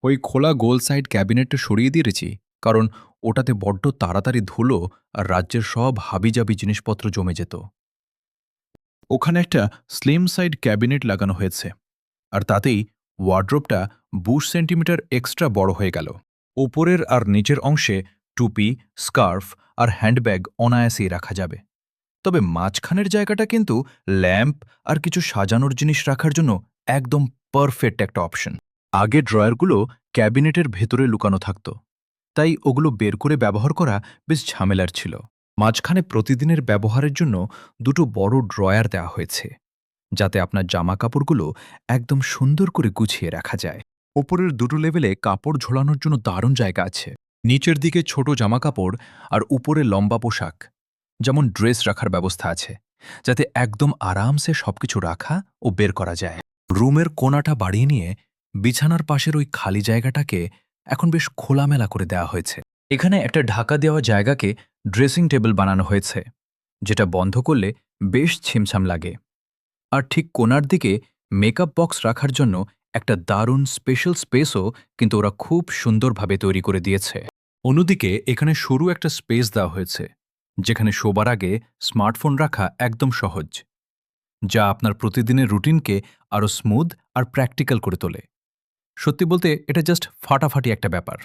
ওই খোলা গোল সাইড ক্যাবিনেটটা সরিয়ে দিয়েছি, কারণ ওটাতে বড্ড তাড়াতাড়ি ধুলো আর রাজ্যের সব হাবিজাবি জিনিসপত্র জমে যেত। ওখানে একটা স্লিম সাইড ক্যাবিনেট লাগানো হয়েছে, আর তাতেই ওয়ার্ড্রোবটা 20 সেন্টিমিটার এক্সট্রা বড় হয়ে গেল। ওপরের আর নিচের অংশে টুপি, স্কার্ফ আর হ্যান্ডব্যাগ অনায়াসেই রাখা যাবে। তবে মাঝখানের জায়গাটা কিন্তু ল্যাম্প আর কিছু সাজানোর জিনিস রাখার জন্য একদম পারফেক্ট একটা অপশন। আগে ড্রয়ারগুলো ক্যাবিনেটের ভেতরে লুকানো থাকত, তাই ওগুলো বের করে ব্যবহার করা বেশ ঝামেলার ছিল। মাঝখানে প্রতিদিনের ব্যবহারের জন্য দুটো বড় ড্রয়ার দেওয়া হয়েছে, যাতে আপনার জামা কাপড়গুলো একদম সুন্দর করে গুছিয়ে রাখা যায়। ওপরের দুটো লেভেলে কাপড় ঝোলানোর জন্য দারুণ জায়গা আছে। নিচের দিকে ছোট জামা কাপড় আর উপরে লম্বা পোশাক, যেমন ড্রেস রাখার ব্যবস্থা আছে, যাতে একদম আরামসে সবকিছু রাখা ও বের করা যায়। রুমের কোণাটা বাড়িয়ে নিয়ে বিছানার পাশের ওই খালি জায়গাটাকে এখন বেশ খোলামেলা করে দেওয়া হয়েছে। এখানে একটা ঢাকা দেওয়া জায়গাকে ড্রেসিং টেবিল বানানো হয়েছে, যেটা বন্ধ করলে বেশ ছিমছাম লাগে। আর ঠিক কোণার দিকে মেকআপ বক্স রাখার জন্য একটা দারুণ স্পেশাল স্পেসও কিন্তু ওরা খুব সুন্দরভাবে তৈরি করে দিয়েছে। অন্যদিকে এখানে সরু একটা স্পেস দেওয়া হয়েছে, যেখানে শোবার আগে স্মার্টফোন রাখা একদম সহজ, যা আপনার প্রতিদিনের রুটিনকে আরও স্মুথ আর প্র্যাকটিক্যাল করে তোলে। সত্যি বলতে এটা জাস্ট ফাটাফাটি একটা ব্যাপার।